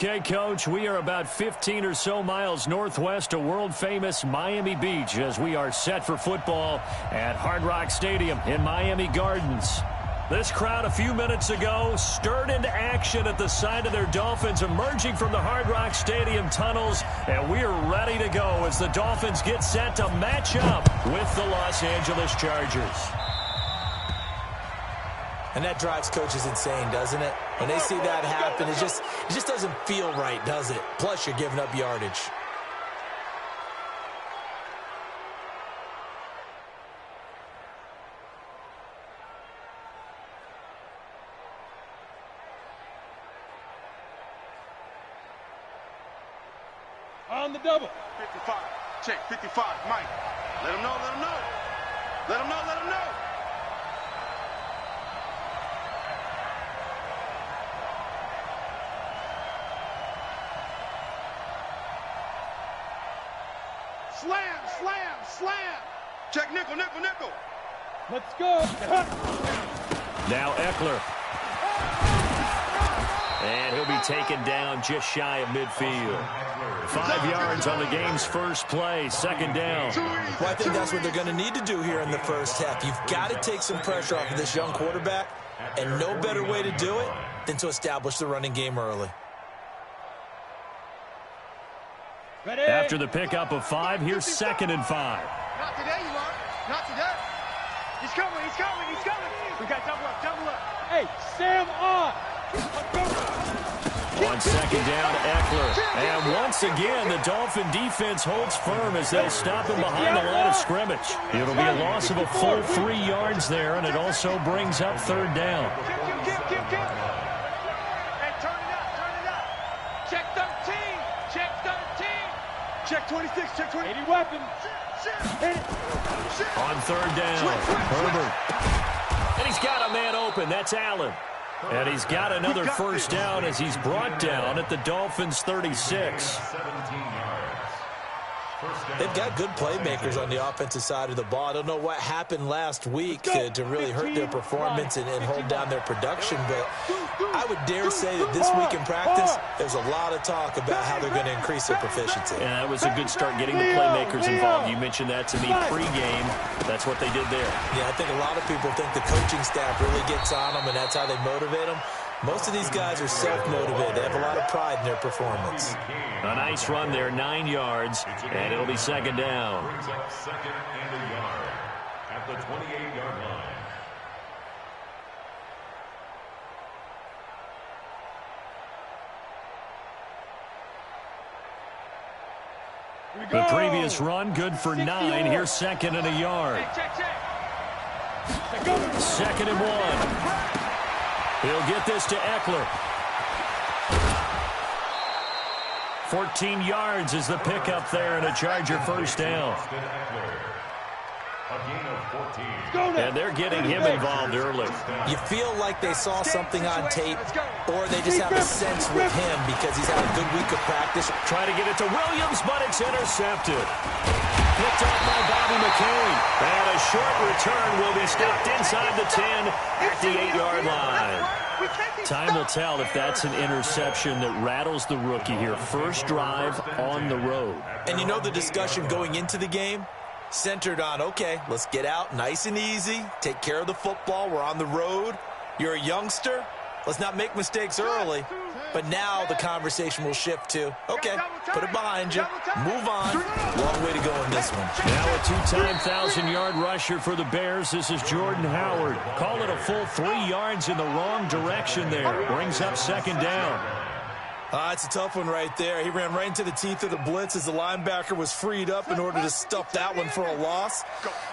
Okay, Coach, we are about 15 or so miles northwest of world-famous Miami Beach as we are set for football at Hard Rock Stadium in Miami Gardens. This crowd a few minutes ago stirred into action at the side of their Dolphins emerging from the Hard Rock Stadium tunnels, and we are ready to go as the Dolphins get set to match up with the Los Angeles Chargers. And that drives coaches insane, doesn't it? When they see that happen, it just doesn't feel right, does it? Plus, you're giving up yardage. On the double. 55. Check. 55. Mike. Let him know. Let him know. Let him know. Let him know. Slam, slam, slam. Check nickel, nickel, nickel. Let's go. Now Eckler. And he'll be taken down just shy of midfield. 5 yards on the game's first play, second down. Well, I think that's what they're going to need to do here in the first half. You've got to take some pressure off of this young quarterback, and no better way to do it than to establish the running game early. Ready? After the pickup of 5, here's 2nd and 5. Not today, you are. Not today. He's coming, he's coming, he's coming. We got double up, double up. Hey, Sam on. On 2nd down, Eckler. And once again, the Dolphin defense holds firm as they'll stop him behind the line of scrimmage. It'll be a loss of a full 3 yards there, and it also brings up 3rd down. Kill. And turn it up. Check 13. Check 13. Check 26. Check 20. 80 weapon. On 3rd down, Herbert. And he's got a man open. That's Allen. And he's got another first down as he's brought down at the Dolphins' 36. They've got good playmakers on the offensive side of the ball. I don't know what happened last week to really hurt their performance and hold down their production, but I would dare say that this week in practice, there's a lot of talk about how they're going to increase their proficiency. And that was a good start getting the playmakers involved. You mentioned that to me pregame. That's what they did there. Yeah, I think a lot of people think the coaching staff really gets on them, and that's how they motivate them. Most of these guys are self-motivated. They have a lot of pride in their performance. A nice run there, 9 yards, and it'll be 2nd down. Brings up 2nd and a yard at the 28-yard line. The previous run, good for 9. Here's 2nd and a yard. Check. 2nd and 1. He'll get this to Eckler. 14 yards is the pickup there, and a Charger first down. And they're getting him involved early. You feel like they saw something on tape, or they just have a sense with him because he's had a good week of practice. Try to get it to Williams, but it's intercepted. Picked up by Bobby McCain. And a short return will be stopped inside the 10 at the 8-yard line. Time will tell if that's an interception that rattles the rookie here. First drive on the road. And you know the discussion going into the game? Centered on, okay, let's get out nice and easy, take care of the football, we're on the road. You're a youngster, let's not make mistakes early. But now the conversation will shift to, okay, put it behind you, move on. Long way to go in this one. Now a 2-time 1,000-yard rusher for the Bears. This is Jordan Howard. Call it a full 3 yards in the wrong direction there. Brings up 2nd down. It's a tough one right there. He ran right into the teeth of the blitz as the linebacker was freed up in order to stuff that one for a loss.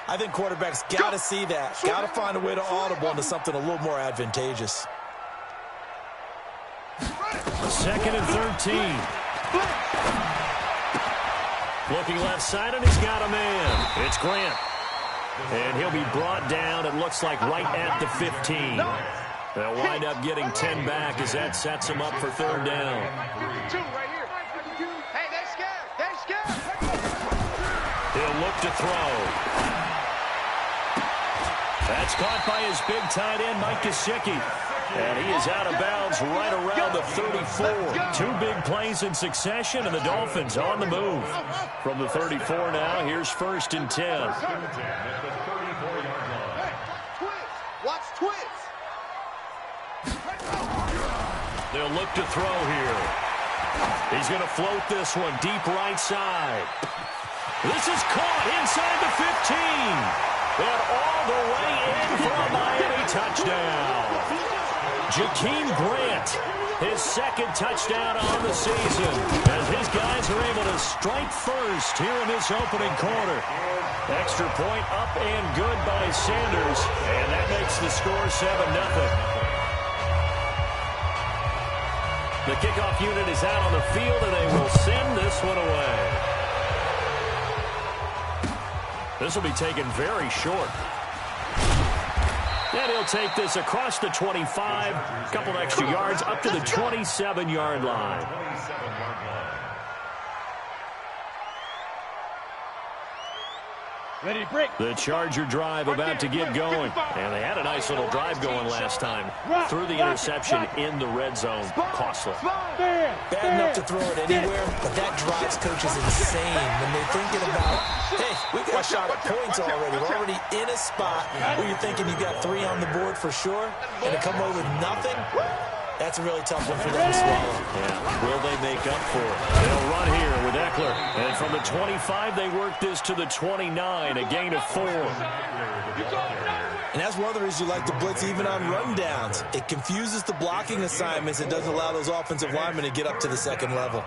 I think quarterbacks got to see that. Got to find a way to audible into something a little more advantageous. 2nd and 13. Looking left side, and he's got a man. It's Grant. And he'll be brought down, it looks like, right at the 15. They'll wind up getting 10 back as that sets him up for 3rd down. 2 right here. Hey, they're scared. They're scared. He'll look to throw. That's caught by his big tight end, Mike Gesicki. And he is out of bounds right around the 34. Two big plays in succession, and the Dolphins on the move. From the 34 now, here's 1st and 10. Hey, twins. Watch twins. They'll look to throw here. He's going to float this one deep right side. This is caught inside the 15. And all the way in for a Miami touchdown. Jakeem Grant, his 2nd touchdown on the season, as his guys are able to strike first here in this opening quarter. Extra point up and good by Sanders, and that makes the score 7-0. The kickoff unit is out on the field, and they will send this one away. This will be taken very short. And he'll take this across the 25, a couple extra yards up to the 27-yard line. Ready to break. The Charger drive about to get going. And they had a nice little drive going last time. Threw the interception in the red zone. Costly. Bad enough to throw it anywhere, but that drives coaches insane when they're thinking about, hey, we got a shot at points already. We're already in a spot where you're thinking you got 3 on the board for sure, and to come away with nothing, that's a really tough one for them to swallow. Yeah. Will they make up for it? They'll run here with Eckler. And from the 25, they work this to the 29, a gain of 4. And that's one of the reasons you like to blitz even on rundowns. It confuses the blocking assignments. It doesn't allow those offensive linemen to get up to the 2nd level.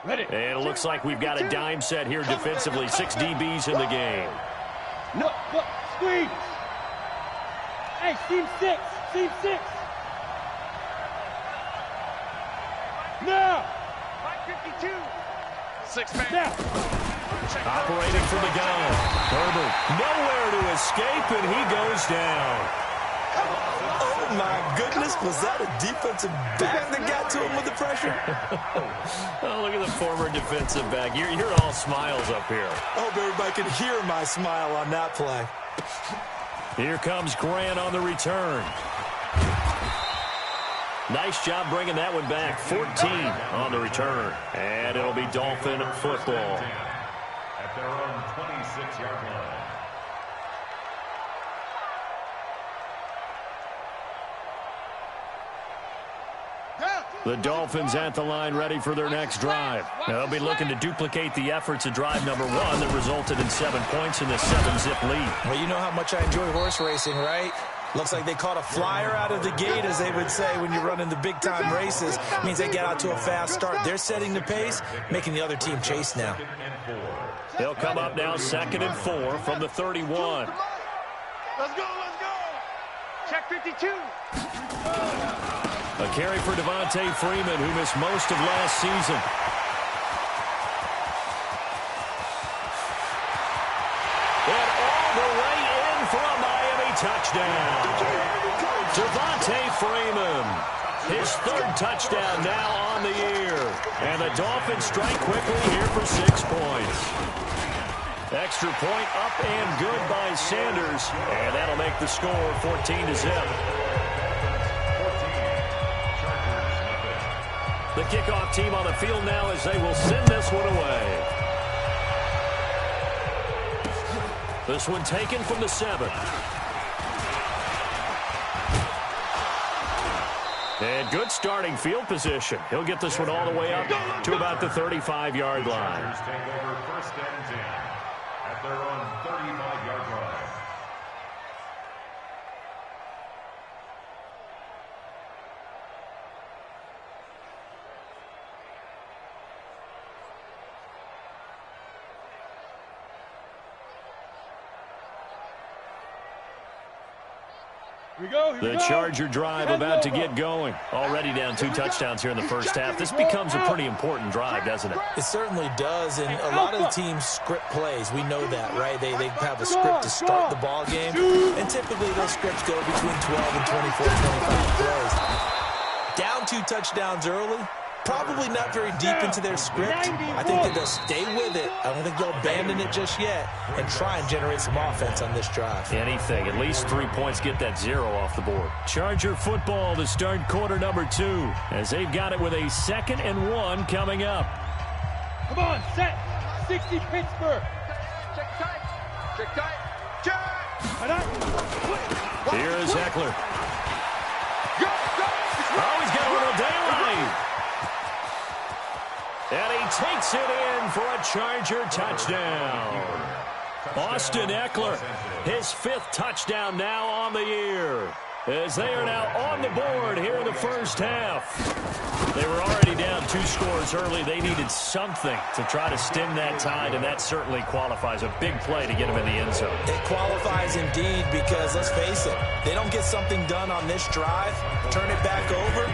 Ready. And it looks like we've got a dime set here defensively. 6 DBs in the game. No, squeeze. Hey, team 6. Team 6. Now. 552. 6-man. Now. Operating from the gun. Herbert nowhere to escape, and he goes down. Oh, my goodness. Was that a defensive back that got to him with the pressure? Oh, look at the former defensive back. You're all smiles up here. I hope everybody can hear my smile on that play. Here comes Grant on the return. Nice job bringing that one back. 14 on the return. And it'll be Dolphin football. At their own 26-yard line. The Dolphins at the line ready for their next drive. They'll be looking to duplicate the efforts of drive number 1 that resulted in 7 points in the 7-zip lead. Well, you know how much I enjoy horse racing, right? Looks like they caught a flyer out of the gate, as they would say when you're running the big-time races. It means they get out to a fast start. They're setting the pace, making the other team chase now. They'll come up now 2nd and 4 from the 31. Let's go. Check 52. A carry for Devontae Freeman, who missed most of last season. And all the way in for a Miami touchdown. Devontae Freeman, his 3rd touchdown now on the year. And the Dolphins strike quickly here for 6 points. Extra point up and good by Sanders. And that'll make the score 14-0. The kickoff team on the field now as they will send this one away. This one taken from the 7. And good starting field position. He'll get this one all the way up to about the 35-yard line. Take over 1st and 10 at their own 35-yard line. The Charger drive about to get going. Already down 2 touchdowns here in the first half. This becomes a pretty important drive, doesn't it? It certainly does, and a lot of the teams script plays. We know that, right? They have a script to start the ball game, and typically those scripts go between 12 and 24, 25 plays. Down 2 touchdowns early, probably not very deep into their script. I think that they'll stay with it. I don't think they'll abandon it just yet and try and generate some offense on this drive. Anything. At least 3 points, get that 0 off the board. Charger football to start quarter number 2 as they've got it with a 2nd and 1 coming up. Come on, set. 60 Pittsburgh. Check tight. Check tight. Check. Here is Eckler. Go, go. Oh, he's got a little daylight. And he takes it in for a Charger touchdown. Austin Eckler, his 5th touchdown now on the year, as they are now on the board here in the first half. They were already down 2 scores early. They needed something to try to stem that tide, and that certainly qualifies. A big play to get them in the end zone. It qualifies indeed because, let's face it, they don't get something done on this drive, turn it back over,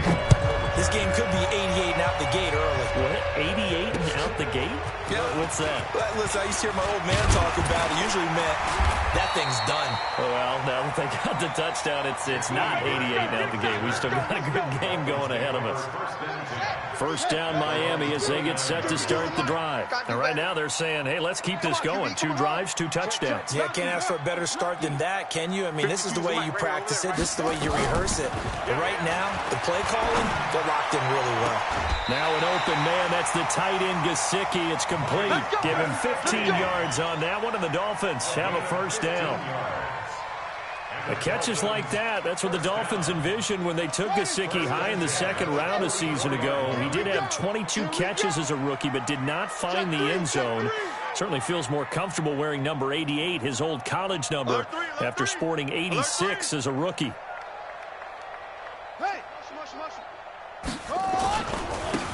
this game could be 88 and out the gate early. What? 88 and out the gate? Yeah. What's that? Listen, I used to hear my old man talk about it. Usually meant that thing's done. Well, now that they got the touchdown, it's not 88 and out the gate. We still got a good game going ahead of us. First down Miami as they get set to start the drive. And right now they're saying, hey, let's keep this going. 2 drives, 2 touchdowns. Yeah, can't ask for a better start than that, can you? I mean, this is the way you practice it. This is the way you rehearse it. And right now, the play calling, they're locked in really well. Now an open man. That's the tight end, Gesicki. It's complete. Give him 15 yards on that one, and the Dolphins have a first down. The catches like that, that's what the Dolphins envisioned when they took Gesicki high in the 2nd round a season ago. He did have 22 catches as a rookie, but did not find the end zone. Certainly feels more comfortable wearing number 88, his old college number, after sporting 86 as a rookie.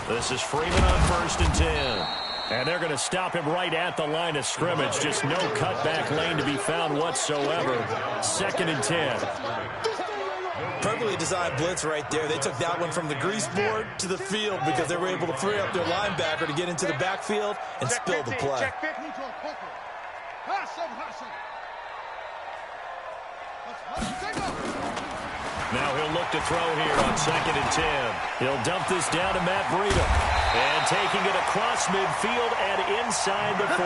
This is Freeman on 1st and 10. And they're going to stop him right at the line of scrimmage. Just no cutback lane to be found whatsoever. 2nd and 10. Perfectly designed blitz right there. They took that one from the grease board to the field because they were able to free up their linebacker to get into the backfield and spill the play. Now he'll look to throw here on 2nd and 10. He'll dump this down to Matt Breida. And taking it across midfield and inside the 45.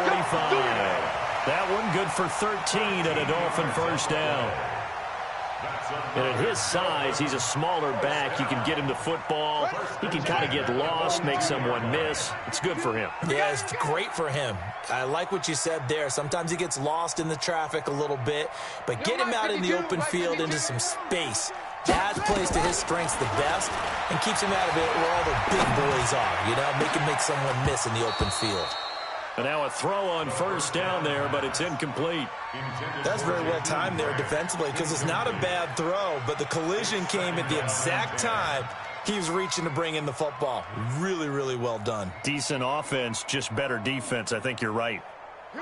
That one good for 13 and a Dolphin first down. And at his size, he's a smaller back. You can get him the football. He can kind of get lost, make someone miss. It's good for him. Yeah, it's great for him. I like what you said there. Sometimes he gets lost in the traffic a little bit, but get him out in the open field into some space. That plays to his strengths the best and keeps him out of it where all the big boys are, you know, make someone miss in the open field. And now a throw on first down there, but it's incomplete. That's very well timed there defensively because it's not a bad throw, but the collision came at the exact time he was reaching to bring in the football. Really, really well done. Decent offense, just better defense. I think you're right.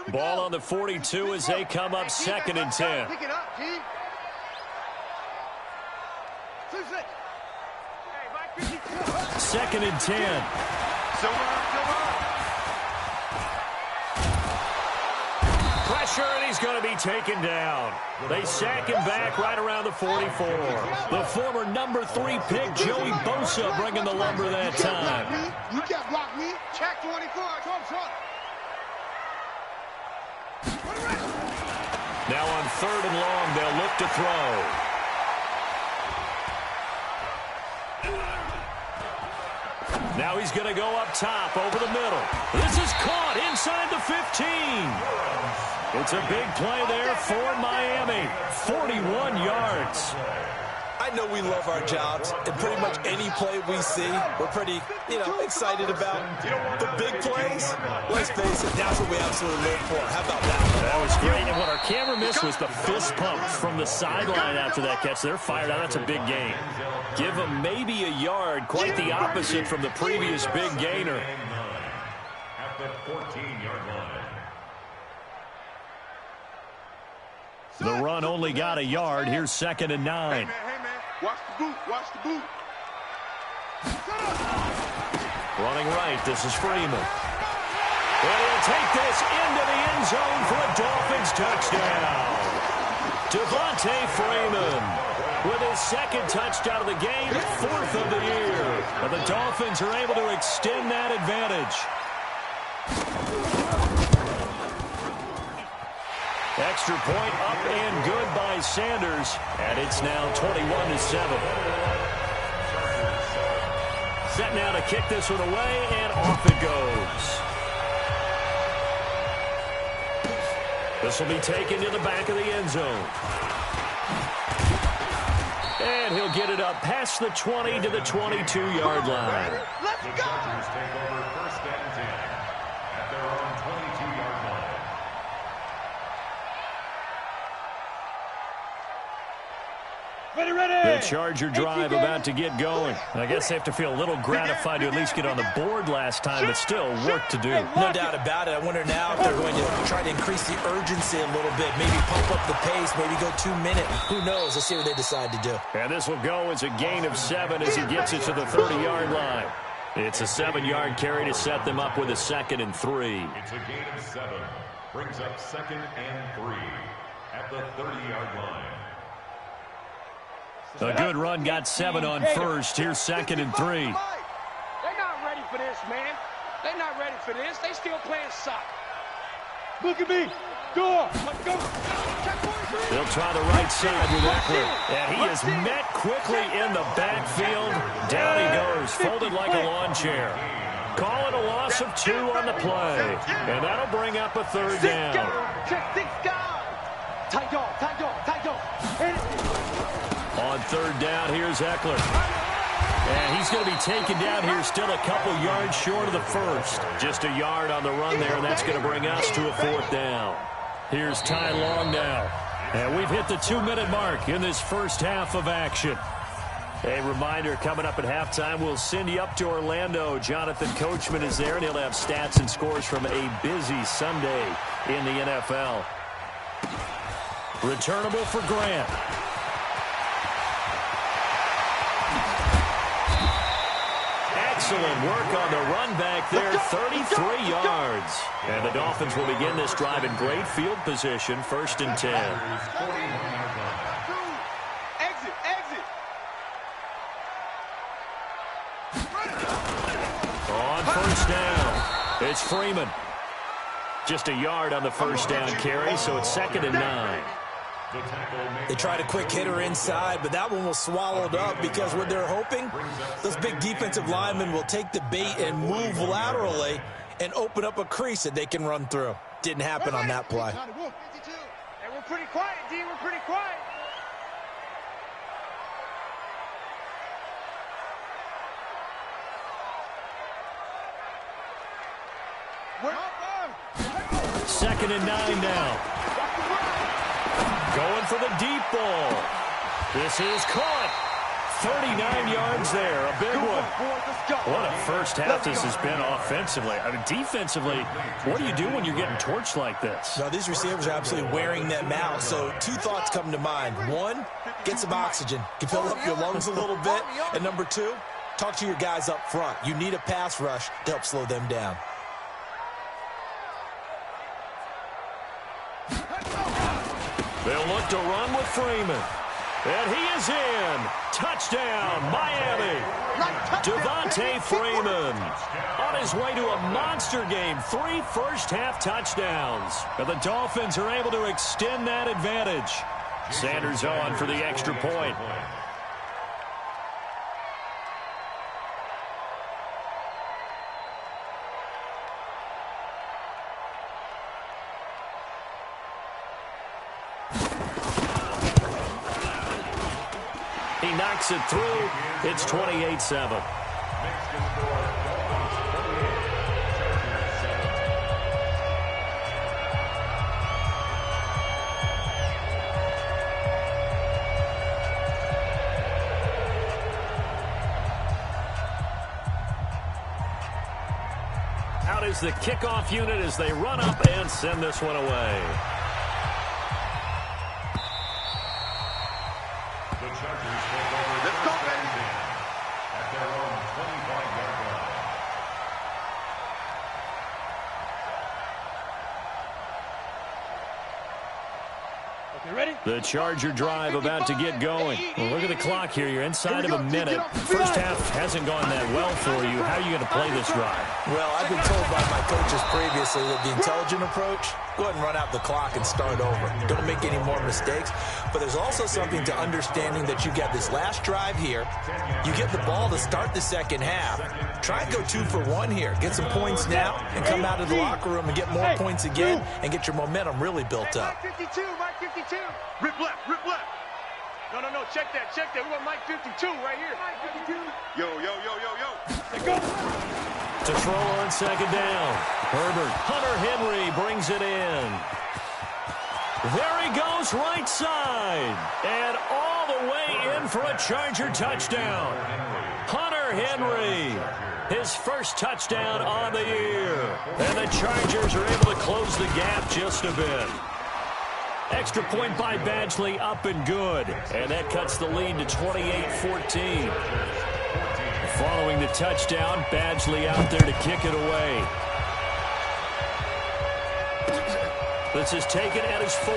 Ball on the 42 as they come up 2nd and 10. Pick it up, G. 2nd and 10. Pressure, and he's going to be taken down. They sack him back right around the 44. The former number 3 pick, Joey Bosa, bringing the lumber that time. You can't block me. Check 24. Now on 3rd and long, they'll look to throw. Now he's going to go up top over the middle. This is caught inside the 15. It's a big play there for Miami. 41 yards. I know we love our jobs, and pretty much any play we see, we're pretty, excited about. The big plays, let's face it, that's what we absolutely live for. How about that? That was great. And what our camera missed was the fist pumps from the sideline after that catch. They're fired out. That's a big gain. Give them maybe a yard, quite the opposite from the previous big gainer. At the 14-yard line. The run only got a yard. Here's 2nd and 9. Hey, man. Watch the boot. Watch the boot. Running right. This is Freeman. And he'll take this into the end zone for a Dolphins touchdown. Devontae Freeman with his 2nd touchdown of the game, 4th of the year. And the Dolphins are able to extend that advantage. Extra point up and good by Sanders, and it's now 21-7. Set now to kick this one away, and off it goes. This will be taken to the back of the end zone. And he'll get it up past the 20 to the 22-yard line. Let's The go! Chargers take over first and 10 at their own 22-yard line. Ready, ready! The Charger drive about to get going. I guess they have to feel a little gratified to at least get on the board last time, but still work to do. No doubt about it. I wonder now if they're going to try to increase the urgency a little bit, maybe pump up the pace, maybe go 2 minute. Who knows? Let's see what they decide to do. And this will go as a gain of 7 as he gets it to the 30-yard line. It's a 7-yard carry to set them up with a 2nd and 3. It's a gain of 7. Brings up 2nd and 3 at the 30-yard line. A good run got 7 on first. Here's 2nd and 3. They're not ready for this, man. They're not ready for this. They still playing soccer. Look at me. Door. Let's go. They'll try the right side with Eckler. And he is met quickly in the backfield. Down he goes, folded like a lawn chair. Call it a loss of 2 on the play. And that'll bring up a 3rd down. Check 6 guys. Tight dog, tight dog, tight dog. On 3rd down, here's Eckler. And he's going to be taken down here still a couple yards short of the first. Just a yard on the run there, and that's going to bring us to a 4th down. Here's Ty Long now. And we've hit the 2-minute mark in this first half of action. A reminder, coming up at halftime, we'll send you up to Orlando. Jonathan Coachman is there, and he'll have stats and scores from a busy Sunday in the NFL. Returnable for Grant. Excellent work on the run back there, 33 yards. And the Dolphins will begin this drive in great field position, 1st and 10. Exit, exit. On 1st down, it's Freeman. Just a yard on the 1st down carry, so it's 2nd and 9. They tried a quick hitter inside, but that one was swallowed up because what they're hoping, those big defensive linemen will take the bait and move laterally and open up a crease that they can run through. Didn't happen on that play. Hey, we're pretty quiet, D. We're pretty quiet. Second and 9 now. Going for the deep ball. This is caught. 39 yards there. A big one. What a first half this has been offensively. I mean, defensively, what do you do when you're getting torched like this? Now, these receivers are absolutely wearing them out. So 2 thoughts come to mind. 1, get some oxygen. You fill up your lungs a little bit. And number 2, talk to your guys up front. You need a pass rush to help slow them down. They'll look to run with Freeman. And he is in. Touchdown, Miami. Devontae Freeman on his way to a monster game. 3 first-half touchdowns. And the Dolphins are able to extend that advantage. Sanders on for the extra point. He knocks it through. It's 28-7. Out is the kickoff unit as they run up and send this one away. You ready? The Charger drive about to get going. Well, look at the clock here. You're inside of a minute. First half hasn't gone that well for you. How are you going to play this drive? Well, I've been told by my coaches previously that the intelligent approach, go ahead and run out the clock and start over. Don't make any more mistakes. But there's also something to understanding that you get this last drive here. You get the ball to start the second half. Try and go 2 for 1 here. Get some points now and come out of the locker room and get more points again and get your momentum really built up. Mike 52, Mike 52. Rip left, rip left. No, check that. We want Mike 52 right here. Mike 52. Yo. Let's go. To throw on second down. Herbert. Hunter Henry brings it in. There he goes, right side. And all the way in for a Charger touchdown. Hunter Henry. His first touchdown on the year. And the Chargers are able to close the gap just a bit. Extra point by Badgley, up and good. And that cuts the lead to 28-14. Following the touchdown, Badgley out there to kick it away. This is taken at his 4.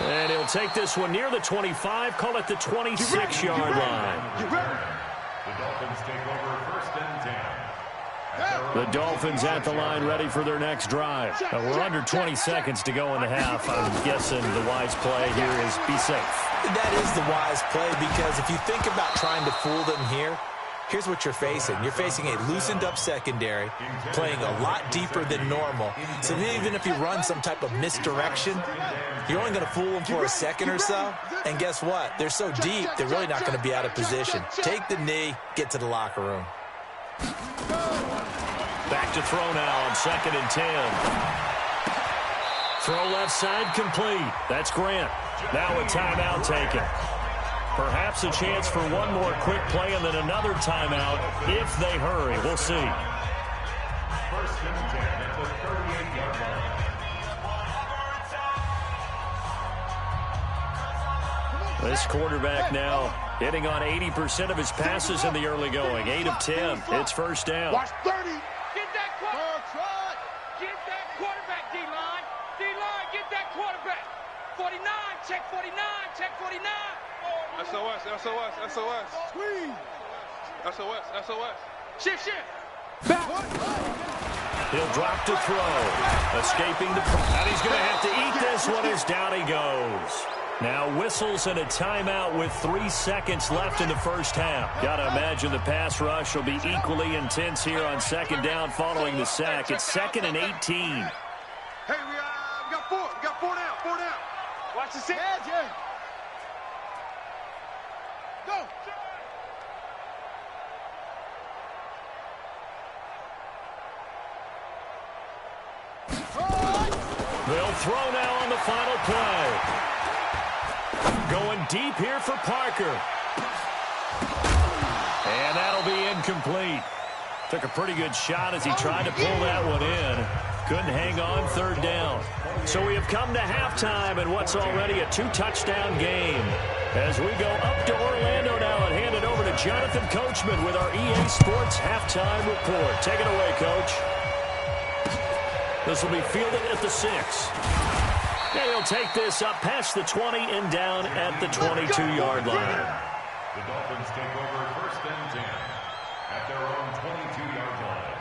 And he'll take this one near the 25, call it the 26-yard line. The Dolphins take over first and 10. The Dolphins at the line ready for their next drive. We're under 20 seconds to go in the half. I'm guessing the wise play here is be safe. That is the wise play because if you think about trying to fool them here, here's what you're facing. You're facing a loosened up secondary, playing a lot deeper than normal. So even if you run some type of misdirection, you're only going to fool them for a second or so. And guess what? They're so deep, they're really not going to be out of position. Take the knee, get to the locker room. Back to throw now on second and 10. Throw left side complete. That's Grant. Now a timeout taken. Perhaps a chance for one more quick play and then another timeout if they hurry. We'll see. First and 10 at the 38-yard line. This quarterback now hitting on 80% of his passes in the early going. 8 of 10. It's first down. Watch 30. Get that quarterback. Get that quarterback, D-line. D-line, get that quarterback. 49, check 49, check 49. SOS. Squeeze. SOS. Shift. Back. He'll drop to throw. Escaping the... And he's going to have to eat this one as down he goes. Now whistles and a timeout with 3 seconds left in the first half. Got to imagine the pass rush will be equally intense here on second down following the sack. It's 2nd and 18. Hey, we got 4. We got 4 down. 4 down. Watch the set. Yeah. Go. They'll throw now on the final play. Going deep here for Parker. And that'll be incomplete. Took a pretty good shot as he tried to pull that one in. Couldn't hang on third down. So we have come to halftime in what's already a 2-touchdown game. As we go up to Orlando now and hand it over to Jonathan Coachman with our EA Sports Halftime Report. Take it away, Coach. This will be fielded at the 6. And he'll take this up past the 20 and down at the 22-yard line. The Dolphins take over first and 10 at their own 22-yard line.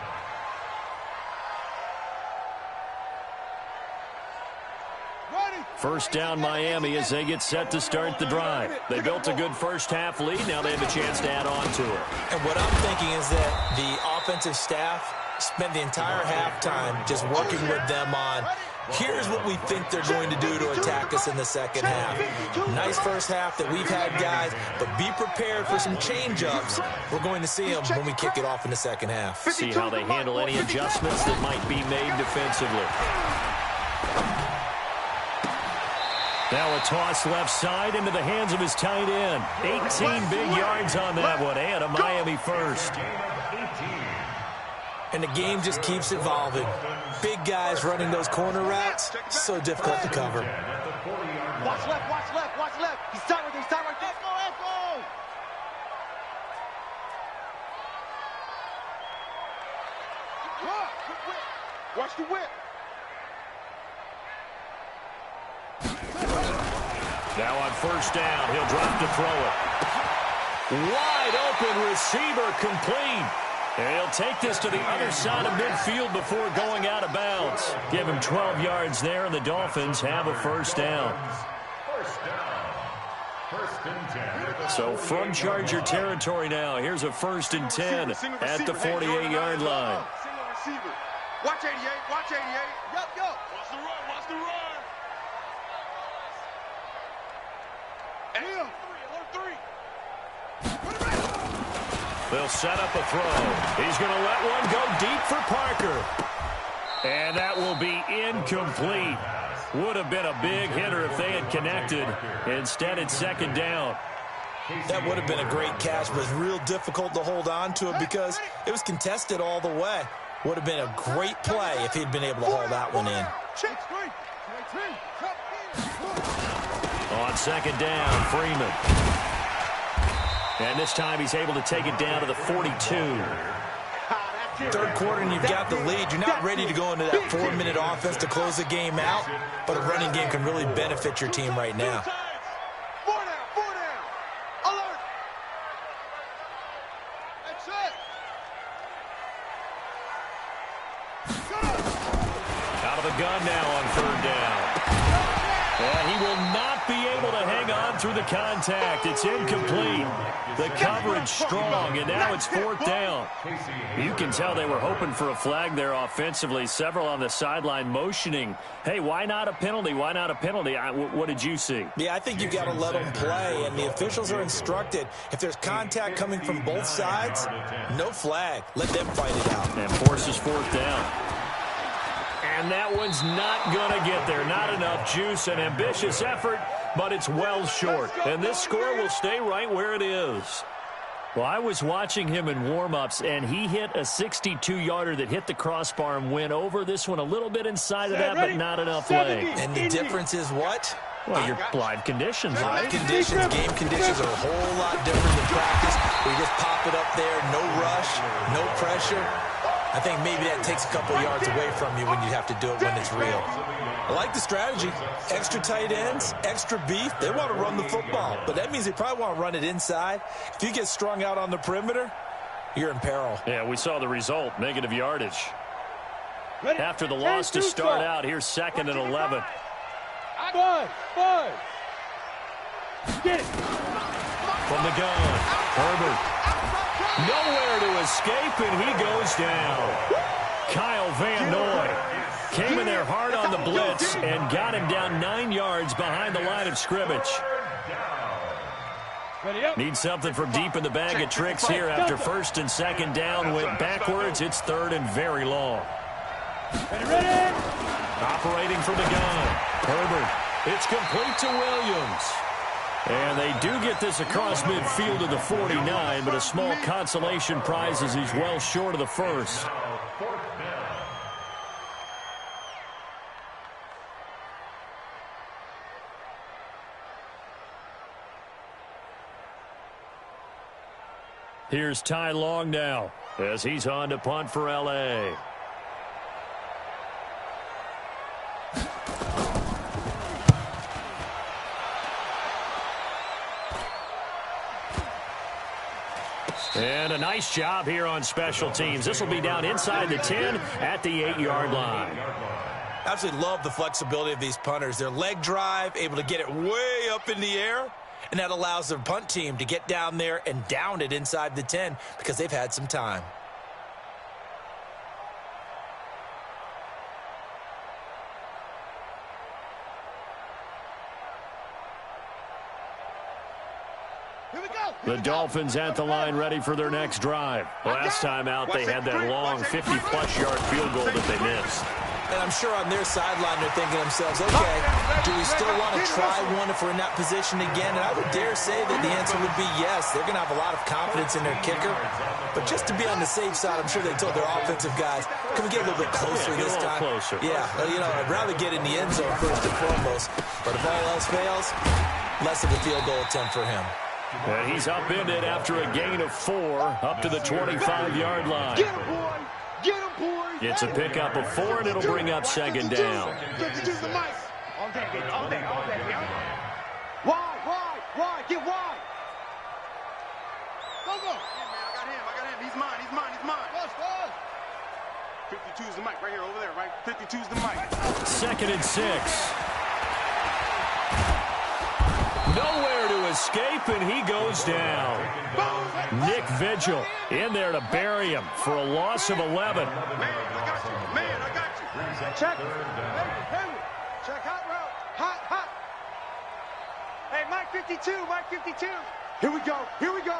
First down Miami as they get set to start the drive. They built a good first half lead. Now they have a chance to add on to it. And what I'm thinking is that the offensive staff spent the entire halftime just working with them on here's what we think they're going to do to attack us in the second half. Nice first half that we've had, guys, but be prepared for some change-ups. We're going to see them when we kick it off in the second half. See how they handle any adjustments that might be made defensively. Now a toss left side into the hands of his tight end. 18 big yards on that one, and a Miami first. And the game just keeps evolving. Big guys running those corner routes, so difficult to cover. Watch left, watch left, watch left. He's tight right there, he's tight right there. Let's go. Watch the whip. first down. He'll drop to throw it. Wide open receiver complete. And he'll take this to the other side of midfield before going out of bounds. Give him 12 yards there, and the Dolphins have a first down. So from Charger territory now, here's a 1st and 10 at the 48-yard line. Watch 88, watch 88. Yup, yup. Watch the run, watch the run. They'll set up a throw. He's going to let one go deep for Parker. And that will be incomplete. Would have been a big hitter if they had connected. Instead, it's 2nd down. That would have been a great catch, but it's real difficult to hold on to it because it was contested all the way. Would have been a great play if he'd been able to haul that one in. On 2nd down, Freeman. And this time he's able to take it down to the 42. 3rd quarter and you've got the lead. You're not ready to go into that 4-minute offense to close the game out, but a running game can really benefit your team right now. 4 down. Alert. That's it. Out of the gun now on 3rd down. And he will not be able to hang on through the contact. It's incomplete. The coverage strong, and now it's 4th down. You can tell they were hoping for a flag there offensively. Several on the sideline motioning, hey, why not a penalty? Why not a penalty? What did you see? Yeah, I think you've got to let them play, and the officials are instructed. If there's contact coming from both sides, no flag. Let them fight it out. And forces 4th down. And that one's not going to get there. Not enough juice. An ambitious effort, but it's well short. And this score will stay right where it is. Well, I was watching him in warm-ups, and he hit a 62-yarder that hit the crossbar and went over. This one a little bit inside of that, but not enough leg. And the difference is what? Well, your live conditions, right? Live conditions, game conditions are a whole lot different than practice. We just pop it up there, no rush, no pressure. I think maybe that takes a couple yards away from you when you have to do it when it's real. I like the strategy. Extra tight ends, extra beef. They want to run the football, but that means they probably want to run it inside. If you get strung out on the perimeter, you're in peril. Yeah, we saw the result, negative yardage. After the loss to start out, here's 2nd and 11. 5. Get it. From the gun, Herbert. Nowhere to escape, and he goes down. Kyle Van Noy came in there hard on the blitz and got him down 9 yards behind the line of scrimmage. Need something from deep in the bag of tricks here after 1st and 2nd down. Went backwards. It's 3rd and very long. Operating from the gun, Herbert. It's complete to Williams. And they do get this across midfield to the 49, but a small consolation prize as he's well short of the 1st. Here's Ty Long now as he's on to punt for L.A. And a nice job here on special teams. This will be down inside the 10 at the 8-yard line. Absolutely love the flexibility of these punters. Their leg drive, able to get it way up in the air, and that allows their punt team to get down there and down it inside the 10 because they've had some time. The Dolphins at the line ready for their next drive. Last time out, they had that long 50-plus yard field goal that they missed. And I'm sure on their sideline they're thinking to themselves, okay, do we still want to try one if we're in that position again? And I would dare say that the answer would be yes. They're going to have a lot of confidence in their kicker. But just to be on the safe side, I'm sure they told their offensive guys, can we get a little bit closer this time? Closer. Yeah, you know, I'd rather get in the end zone first and foremost. But if all else fails, less of a field goal attempt for him. And he's upended after a gain of 4 up to the 25-yard line. Get him, boy. Get him, boy. It's a pickup of 4, and it'll bring up 2nd down. All day, all day. Why? wide, get wide. Go, go. Yeah, man, I got him. He's mine. 52's the mic right here, over there, right? 52's the mic. 2nd and 6. Nowhere to escape, and he goes down. Nick Vigil in there to bury him for a loss of 11. Man, I got you. Check. Henry. Check hot route. Hot. Hey, Mike 52. Here we go. Let it go.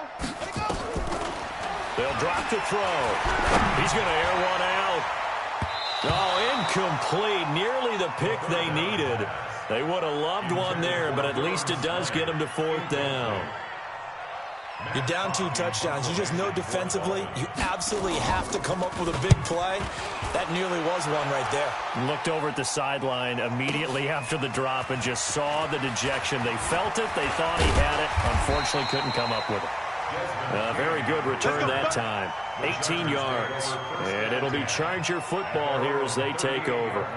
They'll drop the throw. He's going to air one out. Oh, incomplete. Nearly the pick they needed. They would have loved one there, but at least it does get them to 4th down. You're down 2 touchdowns. You just know defensively you absolutely have to come up with a big play. That nearly was one right there. Looked over at the sideline immediately after the drop and just saw the dejection. They felt it. They thought he had it. Unfortunately, couldn't come up with it. Very good return that time. 18 yards. And it'll be Charger football here as they take over.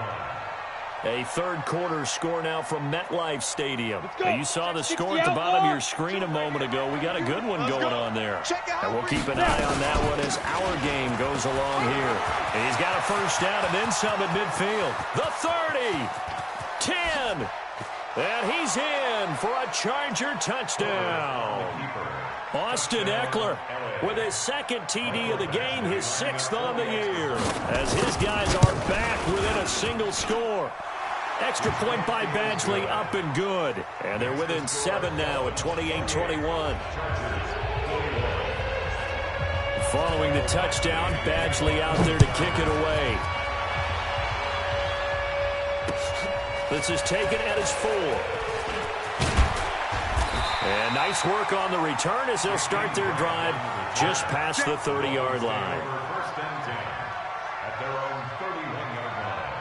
A third quarter score now from MetLife Stadium. Now, you saw the score at the bottom of your screen a moment ago. We got a good one going on there. And we'll keep an eye on that one as our game goes along here. And he's got a first down and then some at midfield. The 30, 10, and he's in for a Charger touchdown. Austin Eckler with his 2nd TD of the game, his 6th on the year, as his guys are back within a single score. Extra point by Badgley up and good. And they're within 7 now at 28-21. Following the touchdown, Badgley out there to kick it away. This is taken at his 4. And nice work on the return as they'll start their drive just past the 30-yard line. First and 10 at their own 31-yard line.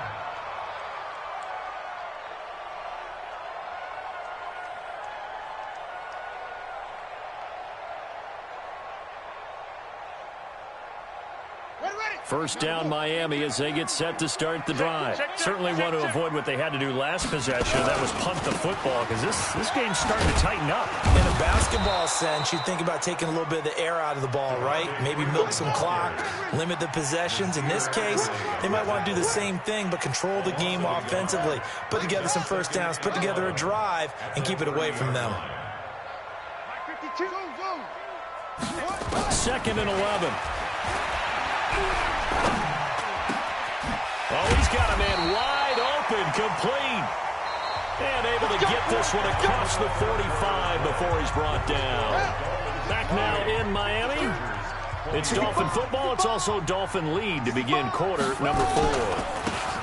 First down Miami as they get set to start the drive. Certainly want to avoid what they had to do last possession. That was punt the football because this game's starting to tighten up. In a basketball sense, you think about taking a little bit of the air out of the ball, right? Maybe milk some clock, limit the possessions. In this case, they might want to do the same thing but control the game offensively. Put together some first downs, put together a drive, and keep it away from them. 2nd and 11. Oh, he's got a man wide open, complete. And able to get this one across the 45 before he's brought down. Back now in Miami. It's Dolphin football. It's also Dolphin lead to begin quarter number 4.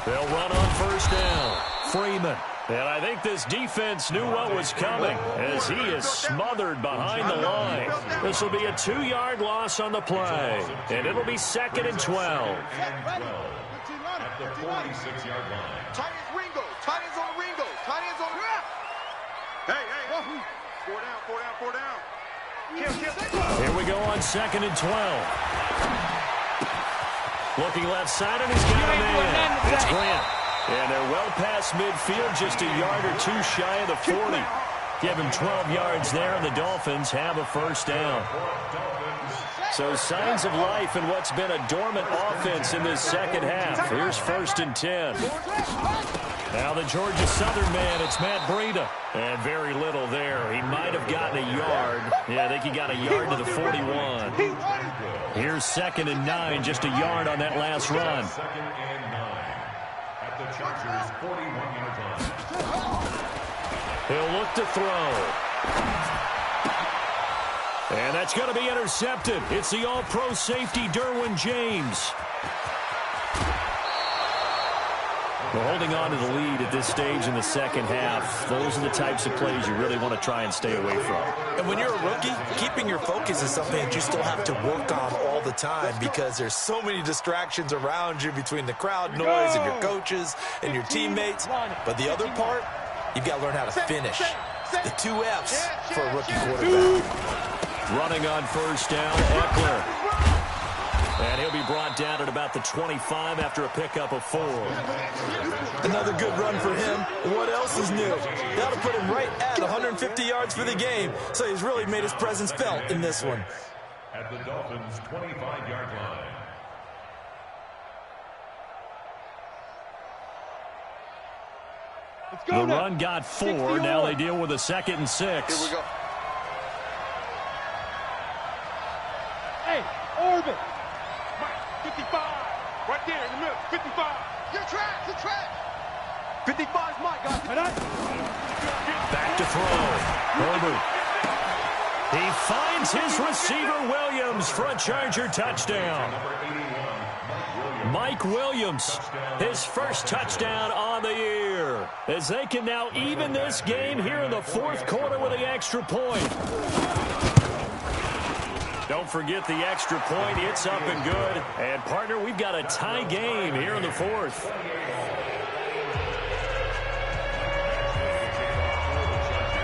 They'll run on first down. Freeman. And I think this defense knew what was coming as he is smothered behind the line. This will be a 2-yard loss on the play. And it'll be 2nd and 12. At the 46-yard line. Tight ends Ringo. Tight ends on Ringo. Tight ends on Hey. 4 down. Kill. Here we go on 2nd and 12. Looking left side, and he's got a man. It's Grant. And they're well past midfield, just a yard or 2 shy of the 40. Give him 12 yards there, and the Dolphins have a first down. So signs of life in what's been a dormant offense in this second half. Here's 1st and 10. Now the Georgia Southern man, it's Matt Breida. And very little there. He might have gotten a yard. Yeah, I think he got a yard to the 41. Here's 2nd and 9, just a yard on that last run. 2nd and 9 at the Chargers' 41-yard line. He'll look to throw. And that's going to be intercepted. It's the all-pro safety, Derwin James. We're holding on to the lead at this stage in the second half. Those are the types of plays you really want to try and stay away from. And when you're a rookie, keeping your focus is something that you still have to work on all the time because there's so many distractions around you between the crowd noise and your coaches and your teammates. But the other part, you've got to learn how to finish. The 2 F's for a rookie quarterback. Running on first down, Eckler. And he'll be brought down at about the 25 after a pickup of 4. Another good run for him. What else is new? That'll put him right at 150 yards for the game. So he's really made his presence felt in this one. At the Dolphins' 25-yard line. The run got 4. Now they deal with a 2nd and 6. Here we go. Hey, Orbit. 55. Right there in the middle. 55. You're trapped. You're trapped. 55 is my guy. Back to throw. Herbert. He finds his receiver Williams for a Charger touchdown. Mike Williams, his first touchdown on the year, as they can now even this game here in the 4th quarter with the extra point. Don't forget the extra point. It's up and good. And, partner, we've got a tie game here in the 4th.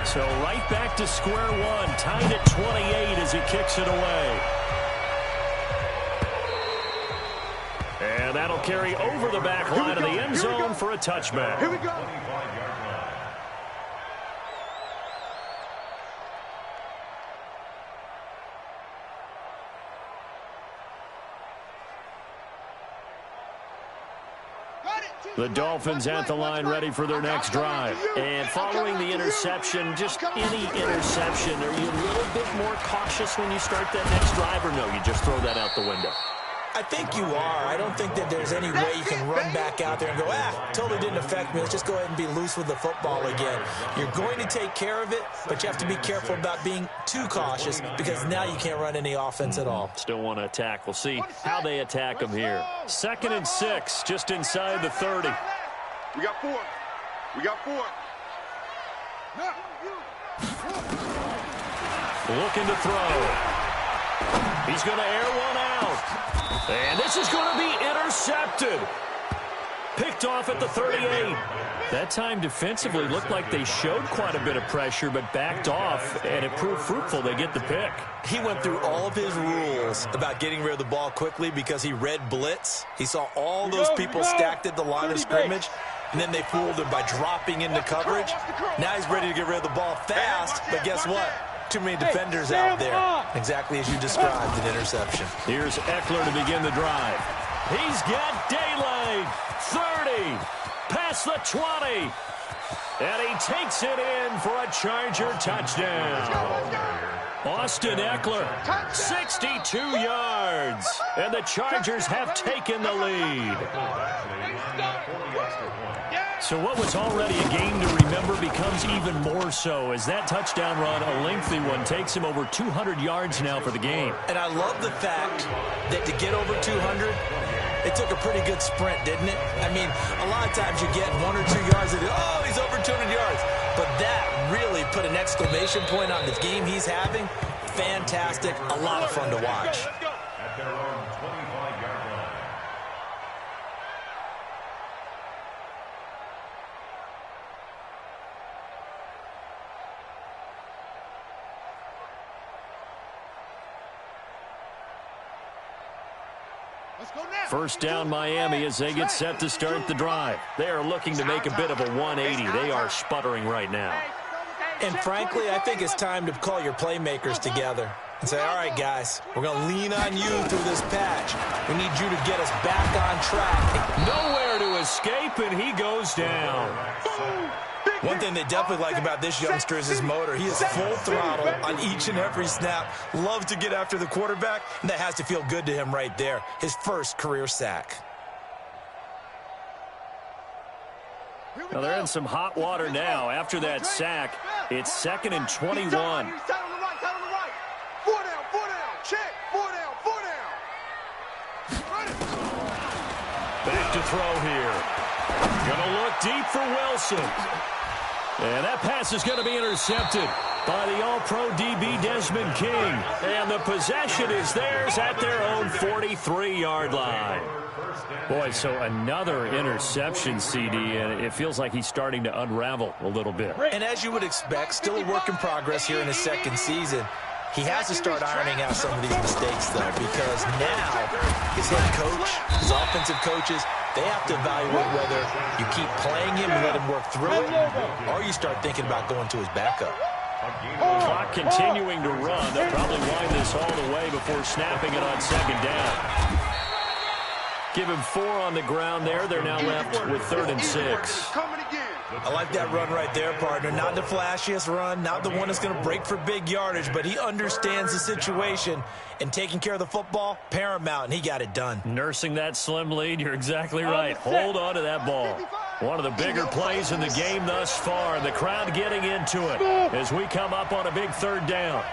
So right back to square one, tied at 28 as he kicks it away. And that'll carry over the back line of the end zone for a touchback. Here we go. The Dolphins at the line ready for their next drive. And following the interception, just any interception, are you a little bit more cautious when you start that next drive, or no, you just throw that out the window? I think you are. I don't think that there's any way you can run back out there and go, totally didn't affect me. Let's just go ahead and be loose with the football again. You're going to take care of it, but you have to be careful about being too cautious because now you can't run any offense at all. Still want to attack. We'll see how they attack them here. 2nd and 6, just inside the 30. We got 4. We got 4. Looking to throw. He's going to air one out. And this is going to be intercepted. Picked off at the 38. That time defensively looked like they showed quite a bit of pressure, but backed off, and it proved fruitful. They get the pick. He went through all of his rules about getting rid of the ball quickly because he read blitz. He saw all those people stacked at the line of scrimmage, and then they fooled him by dropping into coverage. Now he's ready to get rid of the ball fast, but guess what? Too many defenders out there. Exactly as you described, an interception. Here's Eckler to begin the drive. He's got daylight. 30. Past the 20. And he takes it in for a Charger touchdown. Austin Eckler, 62 yards. And the Chargers have taken the lead. So what was already a game to remember becomes even more so as that touchdown run, a lengthy one, takes him over 200 yards now for the game. And I love the fact that to get over 200, it took a pretty good sprint, didn't it? I mean, a lot of times you get 1 or 2 yards and he's over 200 yards. But that really put an exclamation point on the game he's having. Fantastic, a lot of fun to watch. At their own 25-yard line. First down Miami as they get set to start the drive. They are looking to make a bit of a 180. They are sputtering right now. And frankly, I think it's time to call your playmakers together and say, all right, guys, we're going to lean on you through this patch. We need you to get us back on track. Nowhere to escape, and he goes down. One thing they definitely like about this youngster is his motor. He is full throttle on each and every snap. Loves to get after the quarterback, and that has to feel good to him right there. His first career sack. Well, they're in some hot water now. After that sack, it's 2nd and 21. Four down. Check. 4 down. Back to throw here. Gonna look deep for Wilson. And that pass is going to be intercepted by the All-Pro DB Desmond King. And the possession is theirs at their own 43-yard line. Boy, so another interception, CD, and it feels like he's starting to unravel a little bit. And as you would expect, still a work in progress here in his second season. He has to start ironing out some of these mistakes, though, because now his head coach, his offensive coaches, they have to evaluate whether you keep playing him and let him work through it, or you start thinking about going to his backup. Clock continuing to run. They'll probably wind this all the way before snapping it on second down. Give him 4 on the ground there. They're now left with 3rd and 6. I like that run right there, partner. Not the flashiest run, not the one that's going to break for big yardage, but he understands the situation, and taking care of the football, paramount, and he got it done. Nursing that slim lead, you're exactly right. Hold on to that ball. One of the bigger plays in the game thus far, and the crowd getting into it as we come up on a big 3rd down.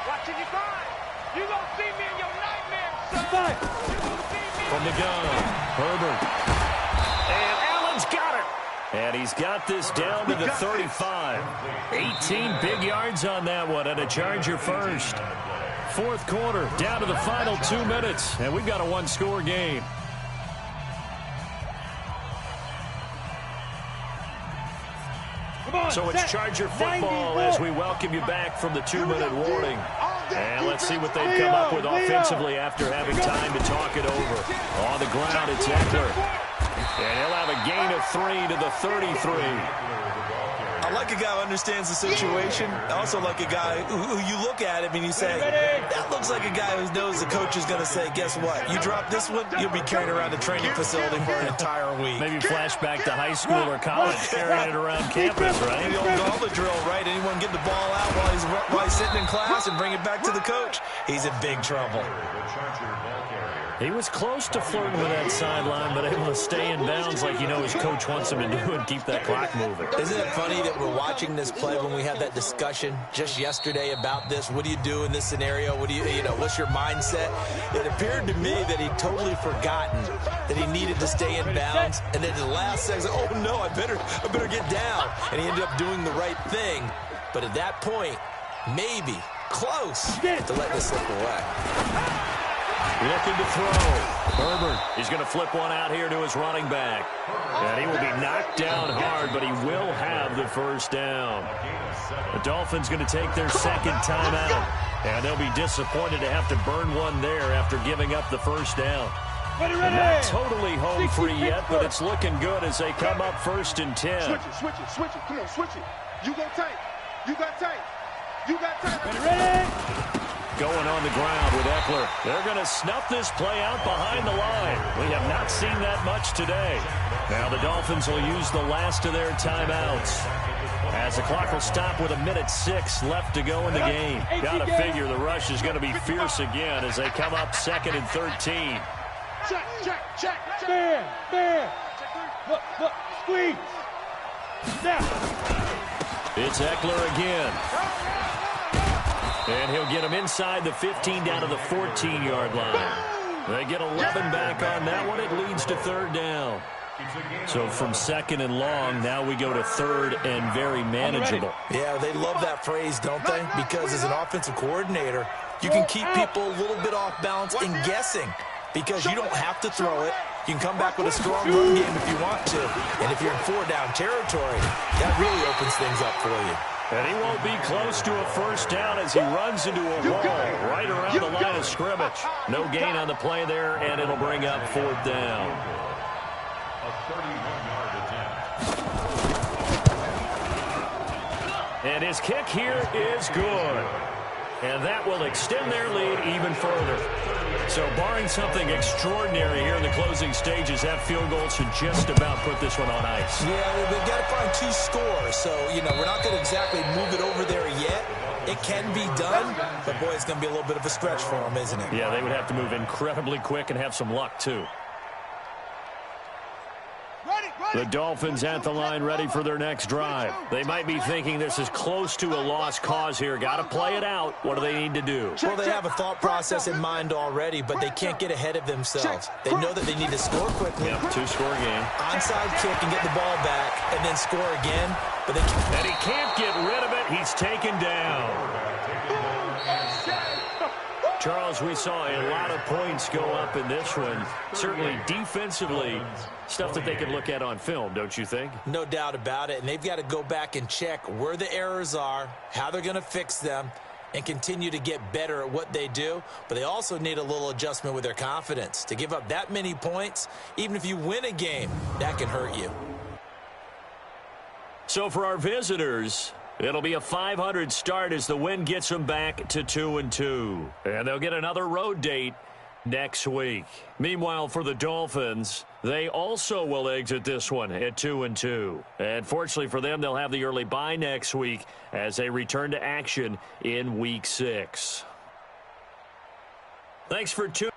Watching you find. You gonna see me in your nightmares, son. From the gun, Herbert. And Allen's got it. And he's got this down to the 35. 18 big yards on that one, and a Charger first. 4th quarter, down to the final 2 minutes, and we've got a 1-score game. So it's Charger football as we welcome you back from the 2-minute warning. And let's see what they've come up with offensively after having time to talk it over. On the ground, it's Eckler. And he'll have a gain of 3 to the 33. I like a guy who understands the situation. I also like a guy who you look at him and you say, that looks like a guy who knows the coach is going to say, guess what? You drop this one, you'll be carrying around the training facility for an entire week. Maybe flashback to high school or college, carrying it around campus, right? The old gauntlet drill, right? Anyone get the ball out while he's sitting in class and bring it back to the coach? He's in big trouble. He was close to flirting with that sideline, but able to stay in bounds like his coach wants him to do and keep that clock moving. Isn't it funny that we're watching this play when we had that discussion just yesterday about this? What do you do in this scenario? What do what's your mindset? It appeared to me that he'd totally forgotten that he needed to stay in bounds, and then the last second, oh no, I better get down. And he ended up doing the right thing. But at that point, maybe close to let this slip away. Looking to throw. Herbert, he's going to flip one out here to his running back. And he will be knocked down hard, but he will have the first down. The Dolphins going to take their 2nd timeout. And they'll be disappointed to have to burn one there after giving up the first down. Not totally home free yet, but it's looking good as they come up 1st and 10. Switch it. Come on, switch it. You go tight. You got tight. Ready? Going on the ground with Eckler. They're going to snuff this play out behind the line. We have not seen that much today. Now the Dolphins will use the last of their timeouts, as the clock will stop with 1:06 left to go in the game. Got to figure the rush is going to be fierce again as they come up 2nd and 13. Check. Bear. Look. Squeeze. Snap. It's Eckler again. And he'll get him inside the 15 down to the 14-yard line. They get 11 back on that one. It leads to 3rd down. So from 2nd and long, now we go to 3rd and very manageable. Yeah, they love that phrase, don't they? Because as an offensive coordinator, you can keep people a little bit off balance and guessing, because you don't have to throw it. You can come back with a strong run game if you want to. And if you're in 4-down territory, that really opens things up for you. And he won't be close to a first down as he runs into a wall right around the line of scrimmage. No gain on the play there, and it'll bring up 4th down. A 31-yard attempt. And his kick here is good. And that will extend their lead even further. So barring something extraordinary here in the closing stages, that field goal should just about put this one on ice. Yeah, they've got to find 2 scores. So, we're not going to exactly move it over there yet. It can be done, but boy, it's going to be a little bit of a stretch for them, isn't it? Yeah, they would have to move incredibly quick and have some luck, too. The Dolphins at the line ready for their next drive. They might be thinking this is close to a lost cause here. Got to play it out. What do they need to do? Well, they have a thought process in mind already, but they can't get ahead of themselves. They know that they need to score quickly. Yep, 2-score game. Onside kick and get the ball back and then score again. But and he can't get rid of it. He's taken down. Charles, we saw a lot of points go up in this one. Certainly defensively, stuff that they can look at on film, don't you think? No doubt about it. And they've got to go back and check where the errors are, how they're going to fix them, and continue to get better at what they do, but they also need a little adjustment with their confidence. To give up that many points, even if you win a game, that can hurt you. So for our visitors, it'll be a 500 start as the win gets them back to 2-2. And they'll get another road date next week. Meanwhile, for the Dolphins, they also will exit this one at 2-2. And fortunately for them, they'll have the early bye next week as they return to action in Week 6. Thanks for tuning in.